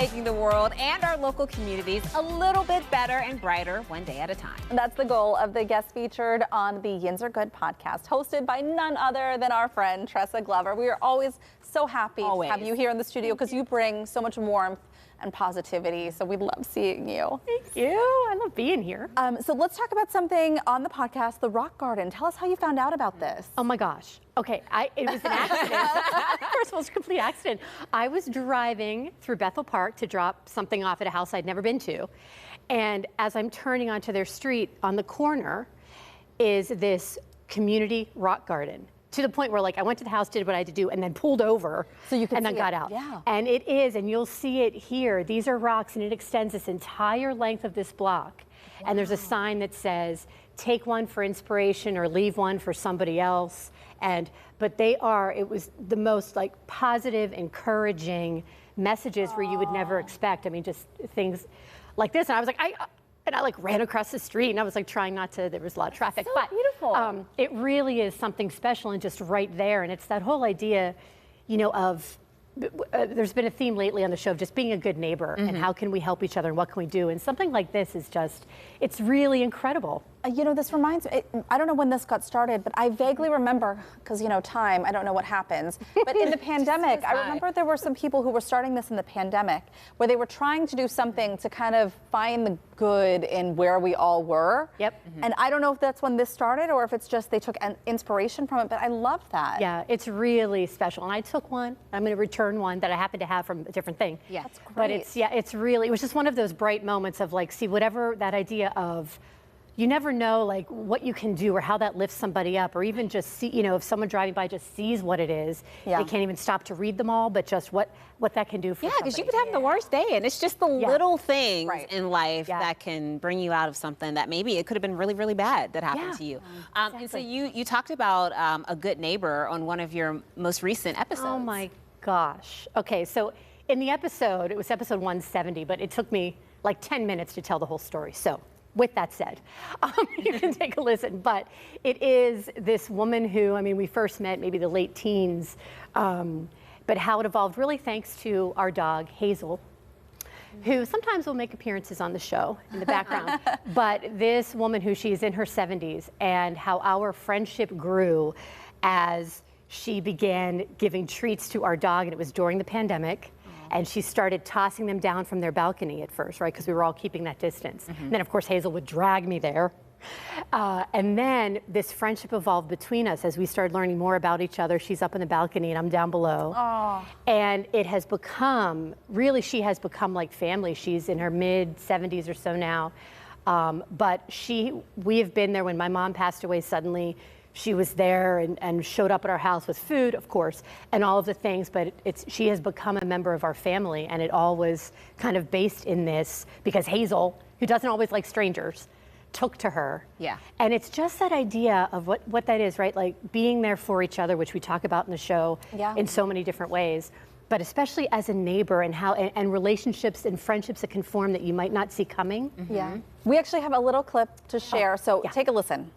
making the world and our local communities a little bit better and brighter one day at a time. That's the goal of the guest featured on the Yinz Are Good podcast, hosted by none other than our friend Tessa Glover. We are always so happy to have you here in the studio because you bring so much warmth and positivity, so we love seeing you. Thank you. I love being here. So let's talk about something on the podcast, the Rock Garden. Tell us how you found out about this. Oh my gosh. Okay, it was an accident. First of all, it's a complete accident. I was driving through Bethel Park to drop something off at a house I'd never been to. And as I'm turning onto their street, on the corner is this community rock garden. To the point where, like, I went to the house, did what I had to do, and then pulled over, so you could and then see got it. out. Yeah. And it is, and you'll see it here. These are rocks, and it extends this entire length of this block. Wow. And there's a sign that says, "Take one for inspiration, or leave one for somebody else." But it was the most like positive, encouraging messages where you would never expect. I mean, just things like this. And I was like, I like ran across the street, and I was like trying not to, there was a lot of traffic. So but beautiful. It really is something special and just right there. And it's that whole idea, you know, of, there's been a theme lately on the show of just being a good neighbor and how can we help each other and what can we do? And something like this is just, it's really incredible. You know, this reminds me, I don't know when this got started, but I vaguely remember, because, you know, time, I don't know what happens. But in the pandemic, I remember there were some people who were starting this in the pandemic, where they were trying to do something to kind of find the good in where we all were. Yep. And I don't know if that's when this started or if it's just they took an inspiration from it, but I love that. Yeah, it's really special. And I took one. I'm going to return one that I happen to have from a different thing. Yeah, that's great. But it's really, it was just one of those bright moments of like, see, whatever that idea of, you never know like what you can do or how that lifts somebody up, or even just see, you know, if someone driving by just sees what it is, they can't even stop to read them all, but just what that can do for somebody. Yeah, because you could have the worst day, and it's just the little things in life that can bring you out of something that maybe it could have been really, really bad that happened to you. Exactly. And so you talked about a good neighbor on one of your most recent episodes. Oh my gosh. Okay, so in the episode, it was episode 170, but it took me like 10 minutes to tell the whole story. So with that said, you can take a listen, but it is this woman who, I mean, we first met maybe the late teens, but how it evolved really thanks to our dog, Hazel, who sometimes will make appearances on the show in the background. But this woman who she's in her 70s, and how our friendship grew as she began giving treats to our dog, and it was during the pandemic. And she started tossing them down from their balcony at first, right? Because we were all keeping that distance. And then, of course, Hazel would drag me there. And then this friendship evolved between us as we started learning more about each other. She's up in the balcony and I'm down below. And it has become, really, she has become like family. She's in her mid-70s or so now. But we have been there when my mom passed away suddenly. She was there and showed up at our house with food, of course, and all of the things, but she has become a member of our family, and it all was kind of based in this because Hazel, who doesn't always like strangers, took to her. Yeah. And it's just that idea of what that is, right? Like being there for each other, which we talk about in the show in so many different ways, but especially as a neighbor, and how and relationships and friendships that can form that you might not see coming. Yeah. We actually have a little clip to share, so take a listen.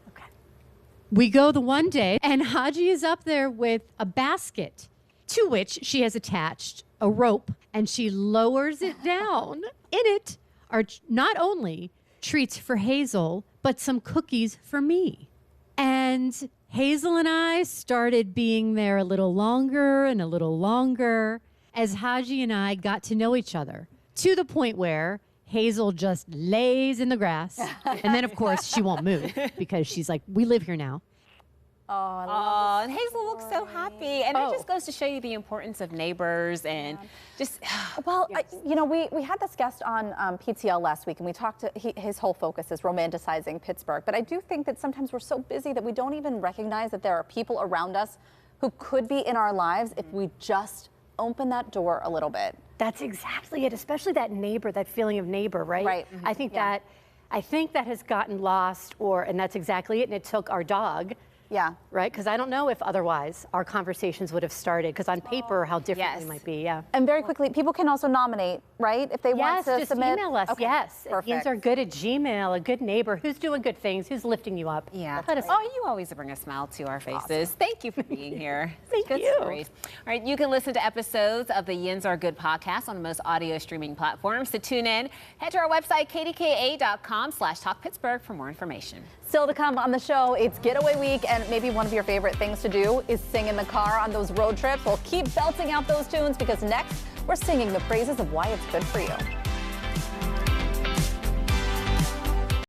We go the one day, and Haji is up there with a basket to which she has attached a rope, and she lowers it down. In it are not only treats for Hazel, but some cookies for me. And Hazel and I started being there a little longer and a little longer as Haji and I got to know each other, to the point where Hazel just lays in the grass. And then, of course, she won't move because she's like, we live here now. Oh, I love and Hazel looks so happy. And it just goes to show you the importance of neighbors and just... Well, you know, we had this guest on PTL last week, and we talked his whole focus is romanticizing Pittsburgh. But I do think that sometimes we're so busy that we don't even recognize that there are people around us who could be in our lives if we just open that door a little bit. That's exactly it, especially that neighbor, that feeling of neighbor, right? Right. I think that has gotten lost, and that's exactly it. And it took our dog Yeah. Right? Because I don't know if otherwise our conversations would have started, because on paper, how different we might be. Yeah. And very quickly, people can also nominate, right? If they want to just submit. email us. Okay. Yes. Perfect. Yinz Are Good at Gmail, a good neighbor. Who's doing good things? Who's lifting you up? Yeah. Let us Oh, you always bring a smile to our faces. Awesome. Thank you for being here. Thank Good you. stories. All right, you can listen to episodes of the Yinz Are Good podcast on most audio streaming platforms. To tune in, head to our website, kdka.com/talkpittsburgh for more information. Still to come on the show, it's getaway week, and maybe one of your favorite things to do is sing in the car on those road trips. Well, keep belting out those tunes, because next we're singing the praises of why it's good for you.